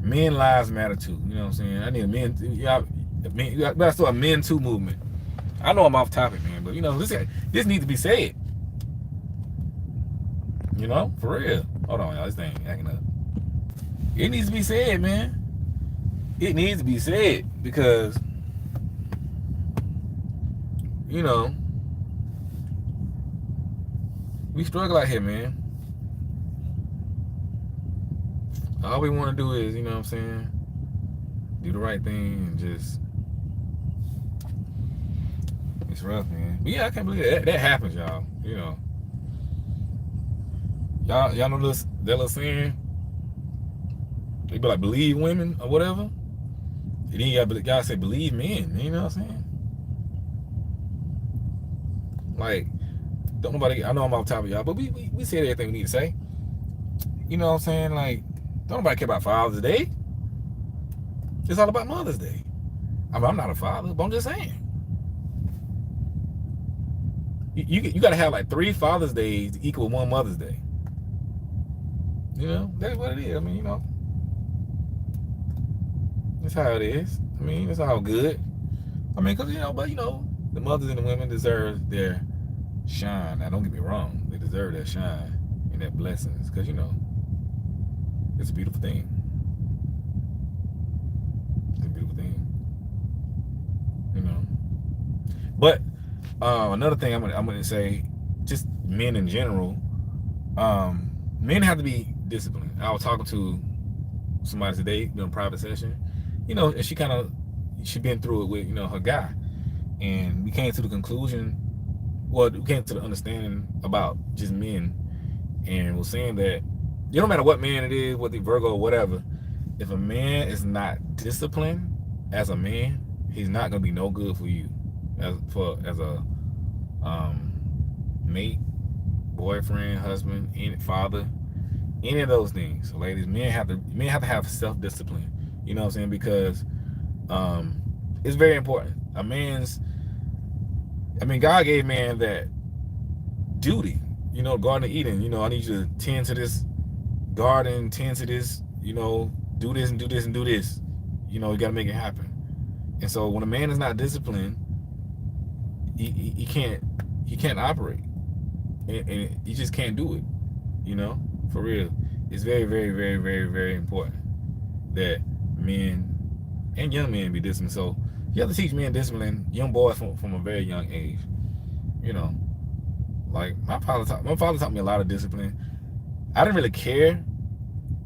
Men lives matter too. You know what I'm saying? I need a men. You gotta start a men too movement. I know I'm off topic, man, but you know this needs to be said. You know, for real. Hold on, y'all. This thing acting up. It needs to be said, man. It needs to be said because you know we struggle out here, man. All we want to do is, you know what I'm saying, do the right thing and just, it's rough, man. But yeah, I can't believe that happens, y'all. You know, y'all know that little saying? They be like, believe women or whatever. And then you gotta say believe men. You know what I'm saying? Like, don't nobody. I know I'm off top of y'all, but we said everything we need to say. You know what I'm saying? Like, don't nobody care about Father's Day. It's all about Mother's Day. I mean, I'm not a father, but I'm just saying. You got to have like 3 Father's Days to equal 1 Mother's Day. You know, that's what it is. I mean, you know, that's how it is. I mean, it's all good. I mean, because, you know, but, you know, the mothers and the women deserve their shine. Now, don't get me wrong. They deserve that shine and that blessings because, you know, it's a beautiful thing. It's a beautiful thing. You know. But another thing I'm gonna say, just men in general, men have to be disciplined. I was talking to somebody today during a private session, you know, and she been through it with, you know, her guy, and we came to the conclusion, well, we came to the understanding about just men, and we're saying that it don't matter what man it is, what the Virgo or whatever, if a man is not disciplined as a man, he's not gonna be no good for you as a mate, boyfriend, husband, father, any of those things. So ladies, men have to have self-discipline. You know what I'm saying? Because it's very important. God gave man that duty. You know, Garden of Eden, you know, I need you to tend to this garden, tend to this, you know, do this and do this and do this. You know, you got to make it happen. And so when a man is not disciplined, he can't operate, and he just can't do it. You know, for real. It's very, very, very, very, very important that men and young men be disciplined. So you have to teach men discipline, young boys from a very young age. You know, like my father taught me a lot of discipline. I didn't really care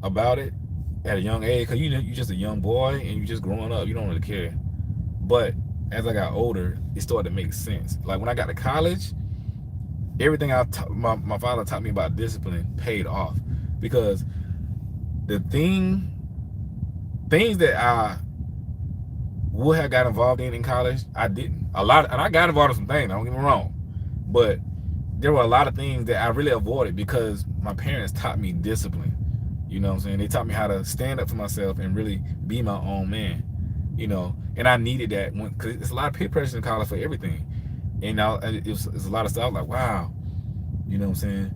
about it at a young age because you're just a young boy and you just growing up. You don't really care. But as I got older, it started to make sense. Like when I got to college, everything my father taught me about discipline paid off because the things that I would have got involved in college, I didn't. A lot, and I got involved in some things. Don't get me wrong, but there were a lot of things that I really avoided because my parents taught me discipline. You know what I'm saying? They taught me how to stand up for myself and really be my own man. You know, and I needed that because it's a lot of peer pressure in college for everything. And now it's a lot of stuff like, wow, you know what I'm saying?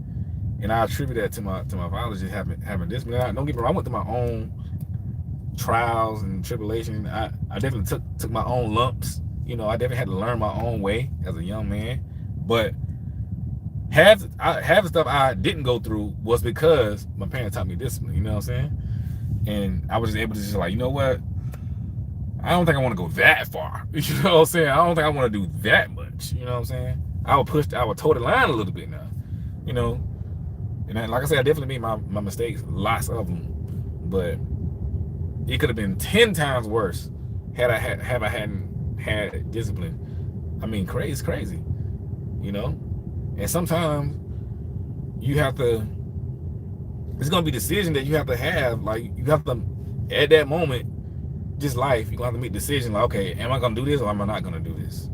And I attribute that to my father just having discipline. Don't get me wrong, I went through my own trials and tribulation. I definitely took my own lumps. You know, I definitely had to learn my own way as a young man. But half the stuff I didn't go through was because my parents taught me discipline. You know what I'm saying? And I was just able to just like, you know what? I don't think I want to go that far. You know what I'm saying? I don't think I want to do that much. You know what I'm saying? I would toe the line a little bit now. You know, and then, like I said, I definitely made my mistakes, lots of them, but it could have been 10 times worse had I hadn't had discipline. I mean, crazy, you know. And sometimes you have to. It's gonna be a decision that you have to have. Like you have to, at that moment, just life. You're gonna have to make a decision. Like, okay, am I gonna do this or am I not gonna do this?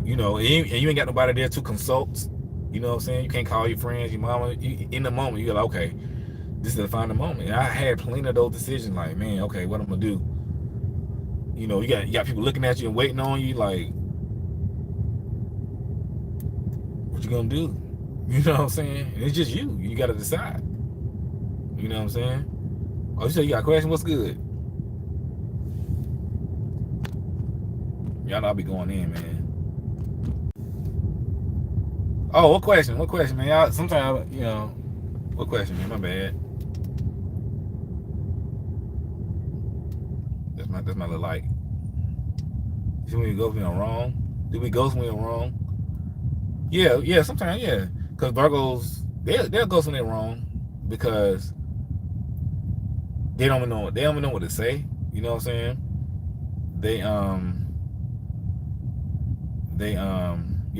You know, and you ain't got nobody there to consult. You know what I'm saying? You can't call your friends, your mama. In the moment, you're like, okay, this is the final moment. And I had plenty of those decisions. Like, man, okay, what I'm gonna do? You know, you got people looking at you and waiting on you. Like, what you gonna do? You know what I'm saying? And it's just you. You got to decide. You know what I'm saying? Oh, you said you got a question? What's good? Y'all know I'll be going in, man. Oh, what question? What question, man? Y'all, sometimes, you know, what question, man? My bad. That's my little like. See when we ghost when I'm wrong? Do we ghost when we're wrong? Yeah, sometimes, yeah. Because Virgos, they'll ghost when they're wrong because they don't even know what to say. You know what I'm saying? They yeah, they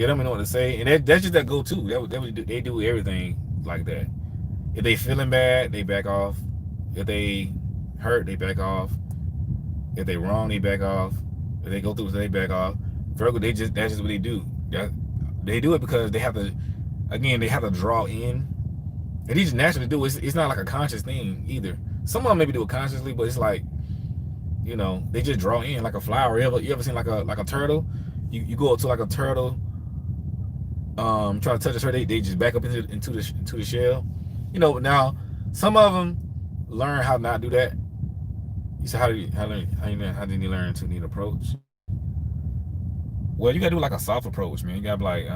don't even know what to say, and that's just that go-to. They do everything like that. If they feeling bad, they back off. If they hurt, they back off. If they wrong, they back off. If they go through, they back off. Virgo, that's just what they do. They do it because they have to. Again, they have to draw in. And they just naturally do it. It's not like a conscious thing either. Some of them maybe do it consciously, but it's like, you know, they just draw in like a flower. You ever seen like a turtle? You go up to like a turtle, try to touch a turtle, they just back up into the shell. You know, now some of them learn how to not do that. You say how did you learn to need approach? Well, you gotta do like a soft approach, man. You gotta be like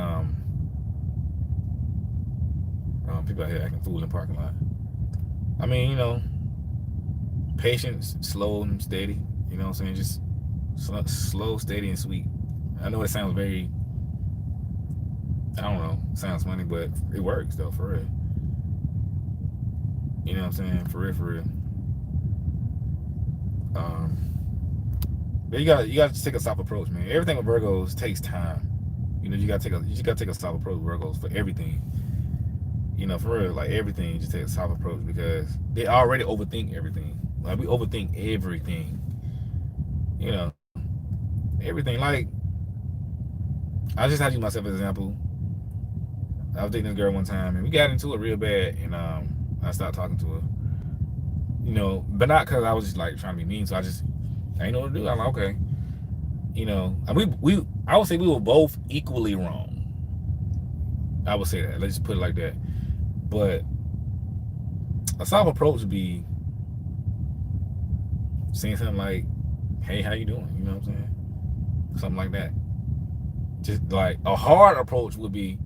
people out here acting fools in parking lot. I mean, you know, patience, slow and steady. You know what I'm saying? Just slow, steady, and sweet. I know it sounds very, I don't know, sounds funny, but it works though, for real. You know what I'm saying? For real. But you got to take a soft approach, man. Everything with Virgos takes time. You know, you just gotta take a soft approach with Virgos for everything. You know, for real, like everything, you just take a soft approach because they already overthink everything. Like we overthink everything. You know, everything. Like I just had to use myself as an example. I was dating a girl one time and we got into it real bad, and I stopped talking to her. You know, but not because I was just like trying to be mean. So I didn't know what to do. I'm like, okay. You know, and I would say we were both equally wrong. I would say that. Let's just put it like that. But a soft approach would be saying something like, "Hey, how you doing?" You know what I'm saying? Something like that. Just like a hard approach would be,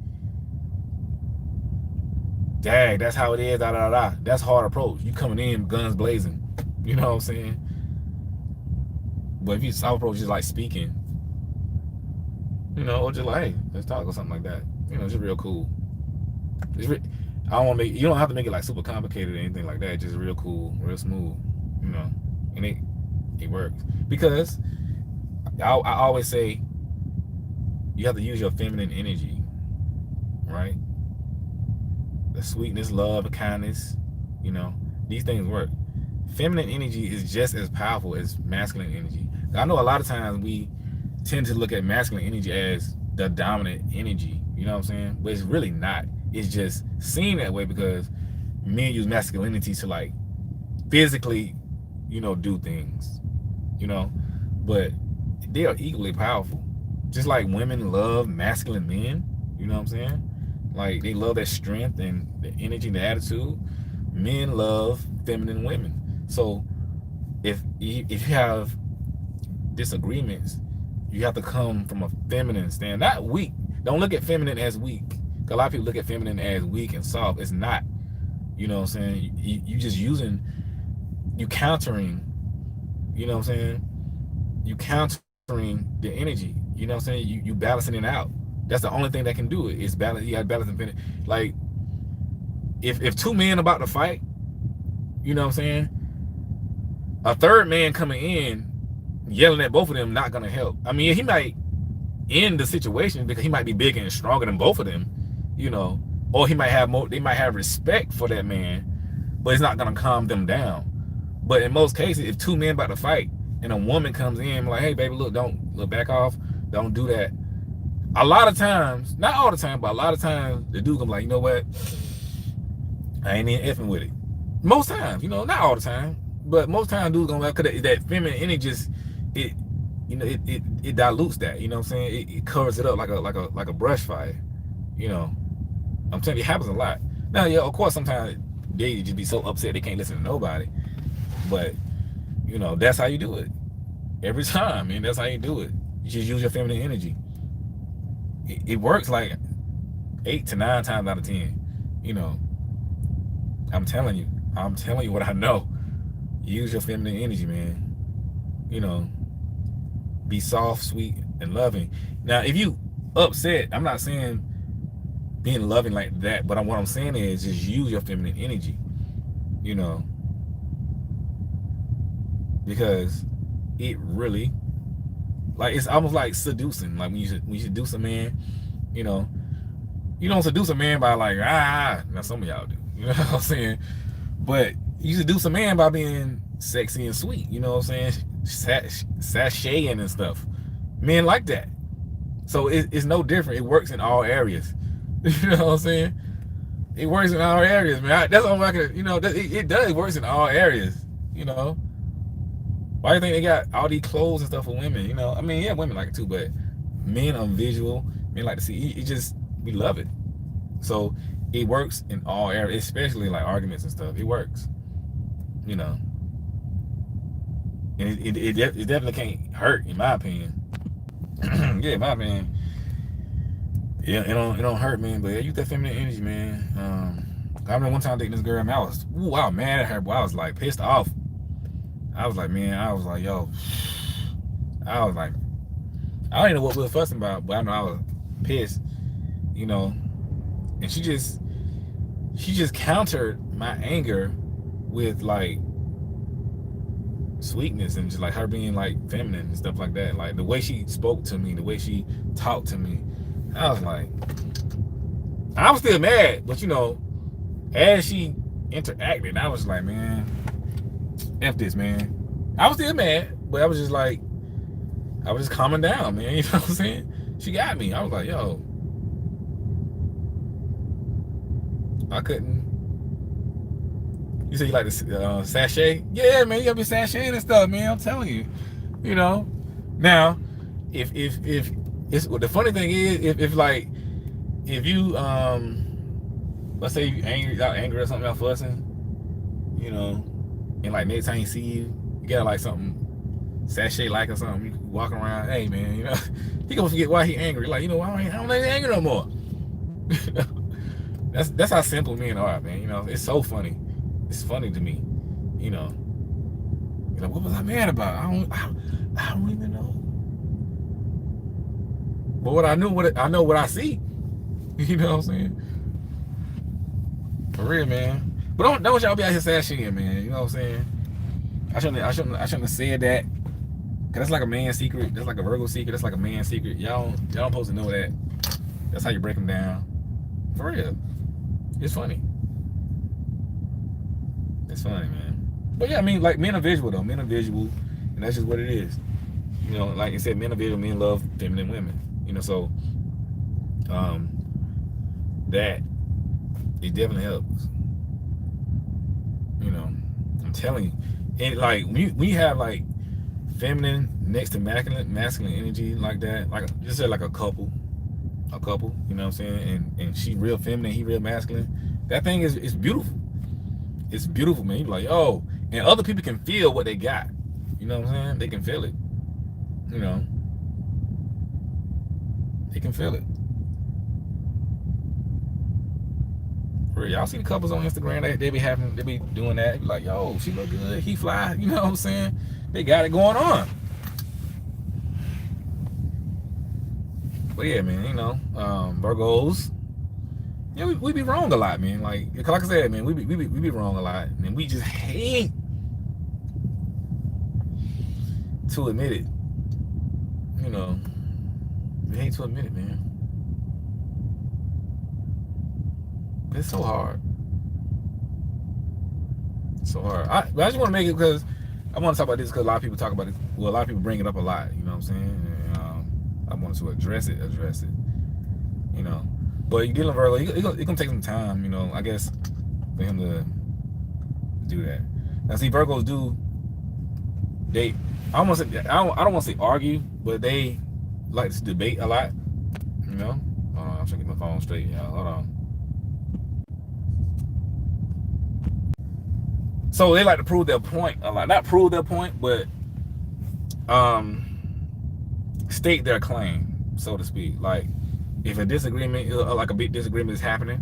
"Dang, that's how it is." Da da da. That's hard approach. You coming in guns blazing. You You know what I'm saying? But if you soft approach, just like speaking, or just like, hey, let's talk or something like that. Just real cool. I don't want to make, you don't have to make it like super complicated or anything like that. Just real cool, real smooth, and it works. Because I always say you have to use your feminine energy, right? The sweetness, love, the kindness, these things work. Feminine energy is just as powerful as masculine energy. I know a lot of times we tend to look at masculine energy as the dominant energy, you know what I'm saying? But it's really not. It's just seen that way because men use masculinity to like physically, do things, but they are equally powerful. Just like women love masculine men, you know what I'm saying? Like they love that strength and the energy and the attitude. Men love feminine women. So if you have disagreements, you have to come from a feminine stand, not weak. Don't look at feminine as weak. A lot of people look at feminine as weak and soft. It's not. You know what I'm saying? You just using, you countering, you know what I'm saying? You countering the energy. You know what I'm saying? You balancing it out. That's the only thing that can do it. Is balance. You got to balance and like if two men about to fight, you know what I'm saying? A third man coming in yelling at both of them not gonna help. I mean, he might end the situation because he might be bigger and stronger than both of them, or he might have more. They might have respect for that man, but it's not gonna calm them down. But in most cases, if two men about to fight and a woman comes in like, hey baby, look, back off, don't do that. A lot of times, not all the time, but a lot of times the dude gonna be like, you know what? I ain't even effing with it. Most times, not all the time, but most times dudes gonna, cause that feminine energy just it dilutes that, you know what I'm saying? It covers it up like a brush fire, I'm telling you, it happens a lot. Now, yeah, of course, sometimes they just be so upset they can't listen to nobody, but that's how you do it every time, man. That's how you do it. You just use your feminine energy. It works like 8 to 9 times out of 10. I'm telling you what I know. Use your feminine energy, man. Be soft, sweet, and loving. Now, if you upset, I'm not saying being loving like that, but what I'm saying is just use your feminine energy, because it really, like, it's almost like seducing. Like when you seduce a man, you don't seduce a man by like, now some of y'all do, you know what I'm saying? But you seduce a man by being sexy and sweet, you know what I'm saying? Sashaying and stuff. Men like that. So it's no different. It works in all areas. You know what I'm saying? It works in all areas, man. That's all I can, it does. It works in all areas, Why do you think they got all these clothes and stuff for women? I mean, yeah, women like it too, but men are visual. Men like to see. We love it. So it works in all areas, especially like arguments and stuff. It works, And it definitely can't hurt, in my opinion. Yeah, in my opinion. Yeah, it don't hurt, man. But yeah, use that feminine energy, man. I remember one time dating this girl, man. I was mad at her, but I was like pissed off. I was like, yo. I was like, I don't even know what we were fussing about, but I know I was pissed, And she just countered my anger with like sweetness and just like her being like feminine and stuff like that. Like the way she spoke to me, the way she talked to me, I was like, I was still mad, but as she interacted, I was like, man, F this, man. I was still mad, but I was just like, I was just calming down, man. You know what I'm saying? She got me. I was like, yo, I couldn't. You say you like the sachet? Yeah, man, you gotta be sashaying and stuff, man. I'm telling you, Now, if it's, the funny thing is, if you let's say you angry or something, y'all fussing, and like next time you see you got like something sachet like or something, you walking around, hey man, he gonna forget why he angry. Like, I don't let him angry no more. That's how simple men are, man. It's so funny. It's funny to me, You're like, what was I mad about? I don't even know. But what I know what I see. You know what I'm saying? For real, man. But don't y'all be out here saying shit, man. You know what I'm saying? I shouldn't have said that. Cause that's like a man's secret. That's like a Virgo secret. That's like a man's secret. Y'all don't supposed to know that. That's how you break them down. For real. It's funny. It's funny, man. But yeah, I mean, like, men are visual though. Men are visual, and that's just what it is. You know, like I said, men are visual. Men love feminine women. You know, so that it definitely helps. You know, I'm telling you, and like we have like feminine next to masculine energy like that, like just say like a couple, you know what I'm saying, and she real feminine, he real masculine. That thing is beautiful. It's beautiful, man. You're like, oh, and other people can feel what they got. You know what I'm saying? They can feel it. You know, they can feel it. Y'all see the couples on Instagram, they be doing that. They be like, yo, she look good, he fly. You know what I'm saying? They got it going on. But yeah, man, you know, Virgos, yeah, we be wrong a lot, man. Like I said, man, we be wrong a lot, and we just hate to admit it. You know, we hate to admit it, man. It's so hard. So hard. But I just want to make it because I want to talk about this because a lot of people talk about it. Well, a lot of people bring it up a lot. You know what I'm saying? And, I wanted to address it. You know, but you dealing Virgo, it's gonna take some time. You know, I guess for him to do that. Now, see, Virgos do. I don't want to say argue, but they like to debate a lot. You know, I'm trying to get my phone straight. Y'all, hold on. So they like to prove their point a lot. Not prove their point, but state their claim, so to speak. Like if a disagreement, like a big disagreement is happening,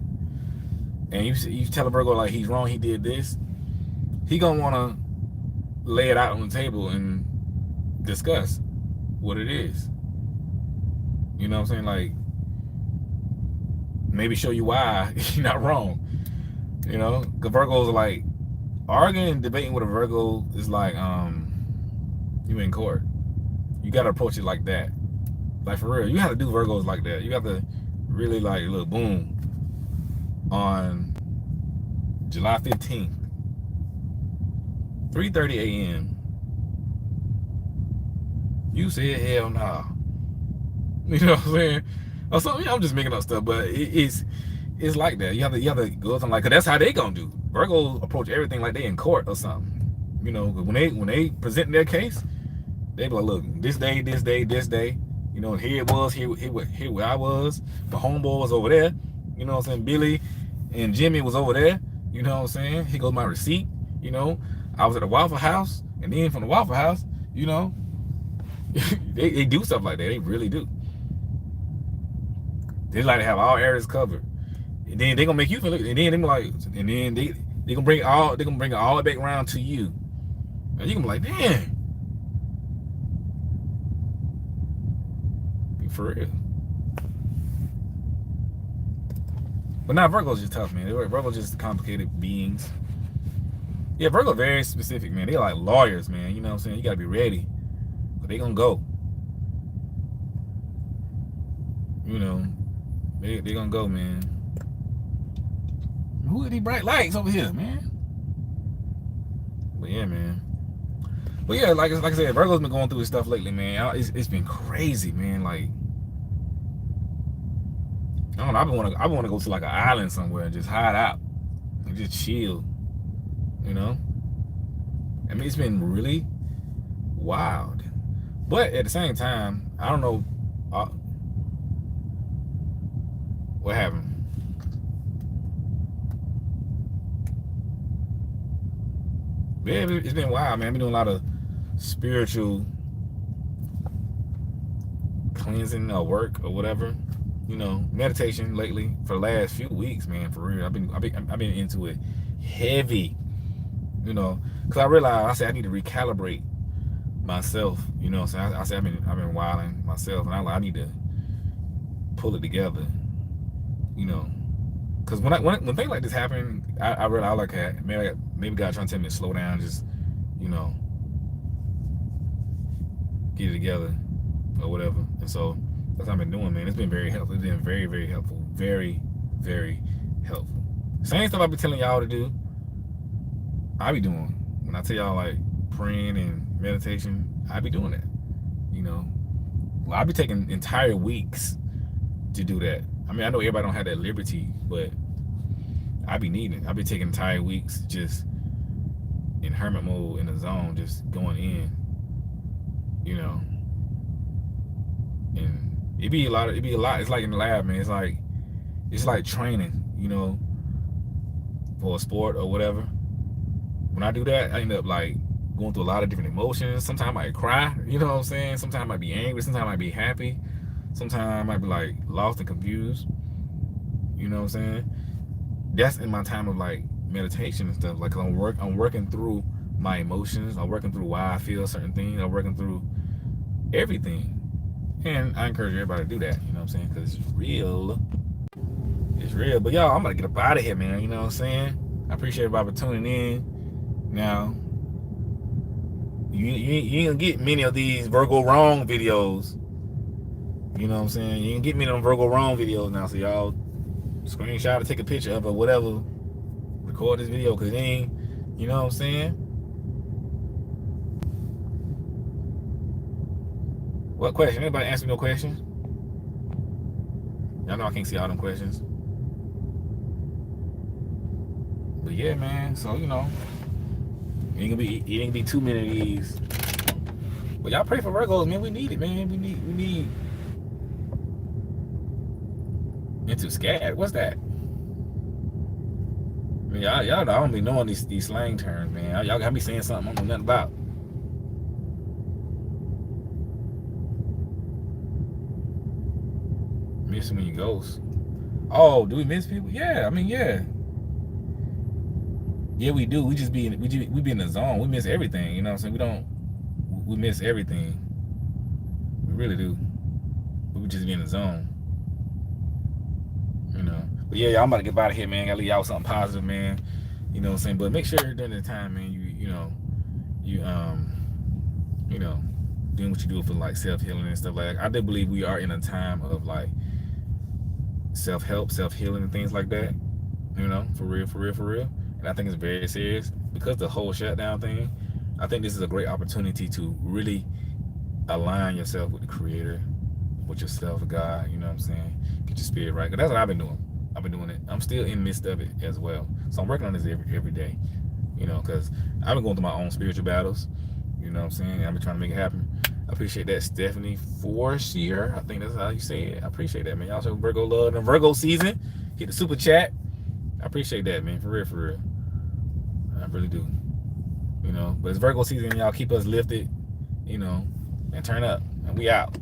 and you tell a Virgo like he's wrong, he did this, he gonna wanna lay it out on the table and discuss what it is. You know what I'm saying? Like maybe show you why you're not wrong. You know, because Virgos are like, arguing and debating with a Virgo is like you in court. You gotta approach it like that. Like for real. You have to do Virgos like that. You have to really like look, boom. On July 15th, 3:30 a.m. You said hell nah. You know what I'm saying? Or something, I'm just making up stuff, but it's like that. You have to go something like, cause that's how they gonna do. Virgos approach everything like they in court or something. You know, when they present their case, they be like, look, this day, you know, here it was, here where I was. The homeboy was over there. You know what I'm saying? Billy and Jimmy was over there. You know what I'm saying? Here goes my receipt. You know, I was at the Waffle House, and then from the Waffle House, you know, they do stuff like that. They really do. They like to have all areas covered. And then they gonna make you feel it, and then they like, and then they gonna bring it all back around to you. And you gonna be like, damn, for real. But now Virgo's just tough, man. Virgo's just complicated beings. Yeah, Virgo very specific, man. They like lawyers, man. You know what I'm saying? You gotta be ready, but they gonna go. You know, they gonna go, man. Who are these bright lights over here, man? But yeah, man. But yeah, like I said, Virgo's been going through his stuff lately, man. It's been crazy, man. Like, I don't know. I want to go to like an island somewhere and just hide out and just chill. You know. I mean, it's been really wild. But at the same time, I don't know what happened. Yeah, it's been wild, man. I've been doing a lot of spiritual cleansing or work or whatever, you know, meditation lately for the last few weeks, man. For real, I've been into it heavy. You know, because I realized, I said I need to recalibrate myself. You know what I'm saying? I said I've been wilding myself, and I need to pull it together. You know, because when things like this happen, I realize, like, maybe God trying to tell me to slow down, just, you know, get it together or whatever. And so that's what I've been doing, man. It's been very helpful. It's been very, very helpful. Very, very helpful. Same stuff I be telling y'all to do, I be doing. When I tell y'all, like, praying and meditation, I be doing that. You know, well, I be taking entire weeks to do that. I mean, I know everybody don't have that liberty, but I be needing it. I be taking entire weeks just in hermit mode, in the zone, just going in. You know, and it be a lot. It's like in the lab, man. It's like training. You know, for a sport or whatever. When I do that, I end up like going through a lot of different emotions. Sometimes I might cry, you know what I'm saying? Sometimes I might be angry, sometimes I might be happy, sometimes I might be like lost and confused. You know what I'm saying? That's in my time of like meditation and stuff. Like I'm working through my emotions. I'm working through why I feel certain things. I'm working through everything. And I encourage everybody to do that, you know what I'm saying? Because it's real. It's real. But y'all, I'm gonna get up out of here, man. You know what I'm saying? I appreciate everybody for tuning in. Now, you ain't gonna get many of these Virgo wrong videos. You know what I'm saying? You ain't get many of them Virgo wrong videos now. So y'all screenshot or take a picture of it or whatever. Record this video, because it ain't, you know what I'm saying? What question? Anybody answer me no questions? Y'all know I can't see all them questions. But yeah, man. So, you know, it ain't gonna be too many of these. But y'all pray for Virgos, man. We need it, man. We need into scared. What's that? I mean, y'all don't be knowing these slang terms, man. Y'all got me saying something I don't know nothing about. Miss when you ghost. Oh, do we miss people? Yeah, I mean, yeah. Yeah, we do. We be in the zone. We miss everything. You know what I'm saying? We miss everything. We really do. But we just be in the zone. You know. But yeah, y'all, I'm about to get out of here, man. Gotta leave y'all with something positive, man. You know what I'm saying? But make sure during the time, man, you know, doing what you do for like self-healing and stuff like that. I do believe we are in a time of like self-help, self-healing and things like that. You know, for real. And I think it's very serious because the whole shutdown thing. I think this is a great opportunity to really align yourself with the Creator, with yourself, with God. You know what I'm saying? Get your spirit right. Because that's what I've been doing. I've been doing it. I'm still in the midst of it as well. So I'm working on this every day. You know, because I've been going through my own spiritual battles. You know what I'm saying? I've been trying to make it happen. I appreciate that, Stephanie Forcier. I think that's how you say it. I appreciate that, man. Y'all show Virgo love and Virgo season. Hit the super chat. I appreciate that, man. For real. I really do. You know, but it's Virgo season, y'all. Keep us lifted, you know, and turn up. And we out.